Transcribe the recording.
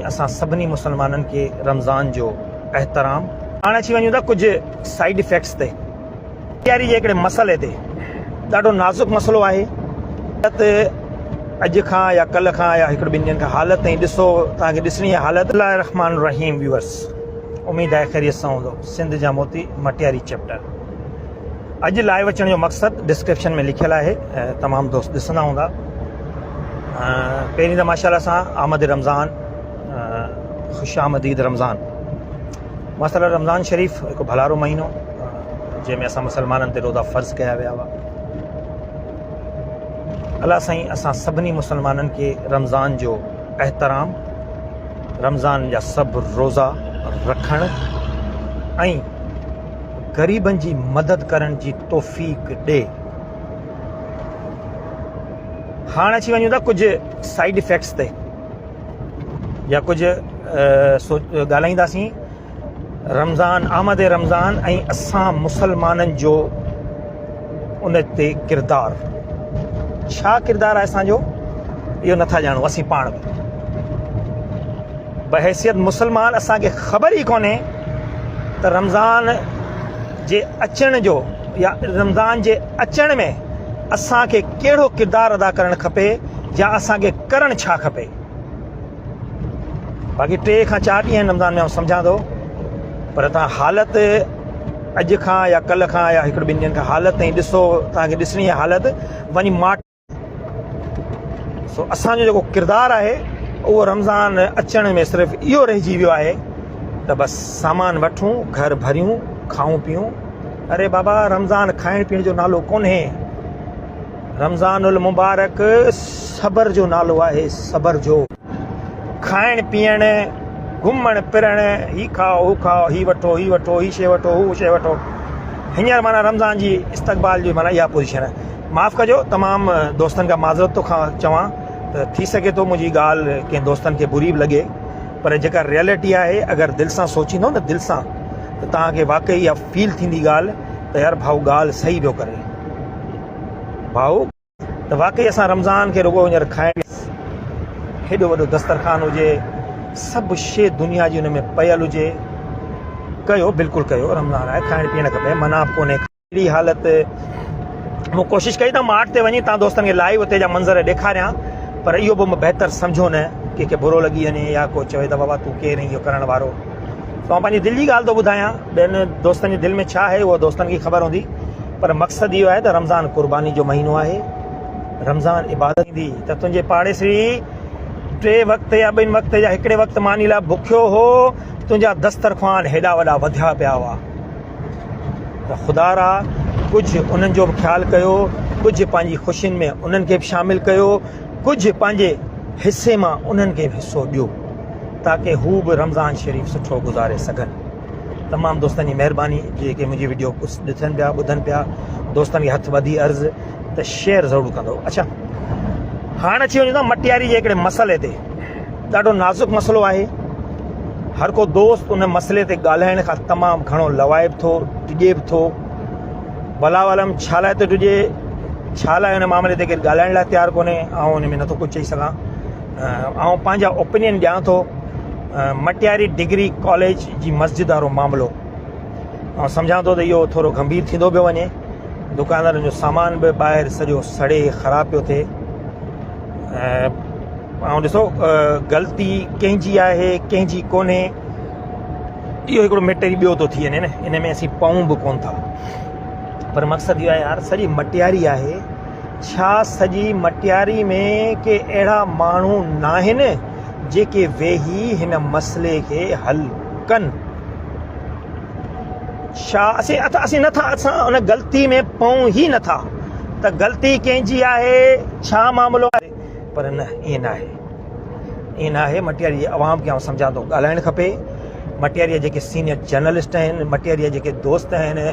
असां सभिनी मुसलमाननि खे रमज़ान जो एहतराम। हाणे अची वञूं था कुझु साइड इफेक्ट्स ते। तयारी जे हिकिड़े मसइले ते ॾाढो नाज़ुक मसइलो आहे। अॼु खां या कल्ह खां या हिकिड़े ॿिनि ॾींहंनि खां हालत ताईं ॾिसो, तव्हांखे ॾिसणी आहे हालत। रहमान रहीम व्यूअर्स, उमेद आहे ख़ैरियत सां हूंदो। सिंध जा मोती मटियारी चैप्टर। अॼु लाइव अचण जो मक़सदु डिस्क्रिप्शन में लिखियलु आहे, तमामु दोस्त ॾिसंदा हूंदा। पहिरीं त माशाअल्लाह सां आमद रमज़ान, ख़ुशि आमदीद रमज़ान। मसला रमज़ान शरीफ़ हिकु भलारो महीनो जंहिंमें असां मुसलमाननि ते रोज़ा फ़र्ज़ कया विया हुआ। अलाह साईं असां सभिनी मुसलमाननि खे रमज़ान जो एहतराम, रमज़ान जा सभु रोज़ा रखण ऐं ग़रीबनि जी मदद करण जी तौफ़ीक़ ॾे। हाणे अची वञूं था कुझु साइड इफेक्ट्स ते या कुझु ॻाल्हाईंदासीं। रमज़ान, आमद रमज़ान ऐं असां मुसलमाननि जो उन ते किरदारु, छा किरदारु आहे असांजो, इहो नथा ॼाणूं असीं पाण बि। बहैसियत मुसलमान असांखे ख़बर ई कोन्हे त रमज़ान जे अचण जो या रमज़ान जे अचण में असांखे कहिड़ो किरदारु अदा करणु खपे या असांखे करणु छा खपे। बाक़ी 3 खां 4 ॾींहं रमज़ान में सम्झां थो, पर तव्हां हालत अॼु खां या कल्ह खां या हिकिड़े ॿिनि ॾींहंनि खां हालत ताईं ॾिसो, तव्हांखे ॾिसणी आहे हालत वञी माट। सो असांजो जेको किरदारु आहे उहो रमज़ान अचण में सिर्फ़ु इहो रहिजी वियो आहे त बसि सामान वठूं, घर भरियूं, खाऊं पीऊं। अरे बाबा, रमज़ान खाइण पीअण जो नालो कोन्हे। रमज़ान उल मुबारक सबर जो नालो आहे, सबर जो। खाइण पीअण, घुमण फिरण, ही खाओ हू खाओ, ही वठो ही वठो, ही शइ वठो हू शइ वठो। हींअर माना रमज़ान जी इस्तक़बाल जी माना इहा पोज़ीशन आहे। माफ़ु कजो, तमामु दोस्तनि खां माज़रत थो चवां त थी सघे थो मुंहिंजी ॻाल्हि कंहिं दोस्तनि खे बुरी बि लॻे, पर जेका रियलिटी आहे अगरि दिलि सां सोचींदो न, दिलि सां, त तव्हांखे वाक़ई इहा फील थींदी ॻाल्हि त यार भाऊ ॻाल्हि सही पियो करे भाऊ, त वाक़ई असां रमज़ान खे रुॻो हींअर खाइण, हेॾो वॾो दस्तरखान हुजे, सभु शइ दुनिया जी हुन में पयल हुजे, कयो, बिल्कुलु कयो। रमज़ान आहे, खाइण पीअण खपे, मना बि कोन्हे। अहिड़ी हालत मूं कोशिशि कई त मार्ट ते वञी तव्हां दोस्तनि खे लाइव उते जा मंज़र ॾेखारियां, पर इहो बि बहितर सम्झो न, कंहिंखे बुरो लॻी वञे या को चवे त बाबा तूं केरु इहो करण वारो। त मां पंहिंजी दिलि जी ॻाल्हि थो ॿुधायां, ॿियनि दोस्तनि जी दिलि में छा आहे उहो दोस्तनि खे ख़बर हूंदी, पर मक़सदु इहो आहे त रमज़ान क़ुर्बानी जो महीनो आहे। रमज़ान इबादत ईंदी त तुंहिंजे पाड़ेसी 3 वक़्त या 2 वक़्त या हिकिड़े वक़्त मानी लाइ बुखियो हो, तुंहिंजा दस्तरख़्वान हेॾा वॾा वधिया पिया हुआ। त ख़ुदारा कुझु उन्हनि जो बि ख़्यालु कयो, कुझु पंहिंजी ख़ुशियुनि में उन्हनि खे बि शामिलु कयो, कुझु पंहिंजे हिसे मां उन्हनि खे बि हिसो ॾियो, ताकी हू बि रमज़ान शरीफ़ सुठो गुज़ारे सघनि। तमामु दोस्तनि जी महिरबानी, जेके मुंहिंजी वीडियो ॾिसनि पिया, ॿुधनि पिया, दोस्तनि खे हथु वधी अर्ज़ु त शेयर ज़रूरु कंदो। अच्छा, हाणे अची वञूं था मटियारी जे हिकिड़े मसइले ते। ॾाढो नाज़ुक मसइलो आहे। हर को दोस्त उन मसइले ते ॻाल्हाइण खां तमामु घणो लवाए बि थो, टिॼे बि थो। भला वालम छा लाइ थो टिॼे, छा लाइ हुन मामले ते केरु ॻाल्हाइण लाइ तयारु कोन्हे, ऐं हुन में नथो कुझु चई सघां। ऐं पंहिंजा ओपिनियन ॾियां थो। मटियारी डिग्री कॉलेज जी मस्जिद वारो मामिलो, ऐं सम्झां थो त इहो थोरो गंभीर थींदो पियो वञे। दुकानदारनि जो सामान बि ॿाहिरि सॼो सड़े ख़राबु पियो थिए। ऐं ॾिसो, ग़लती कंहिंजी आहे कंहिंजी कोन्हे, इहो हिकिड़ो मैटर ॿियो थो थी वञे न, इन में असीं पऊं बि कोन था। पर मक़सदु इहो आहे यार, सॼी मटियारी आहे, छा सॼी मटियारी में के अहिड़ा माण्हू न आहिनि जेके वेही हिन मसइले खे हल कनि। छा असीं नथा, असां उन ग़लती में पऊं ई नथा त ग़लती कंहिंजी आहे, छा मामिलो आहे। पर न, ईअं न आहे, ईअं न आहे। मटियारी अवाम खे सम्झां थो ॻाल्हाइणु खपे। मटियारी जेके सीनियर जर्नलिस्ट आहिनि, मटियारी जेके दोस्त आहिनि,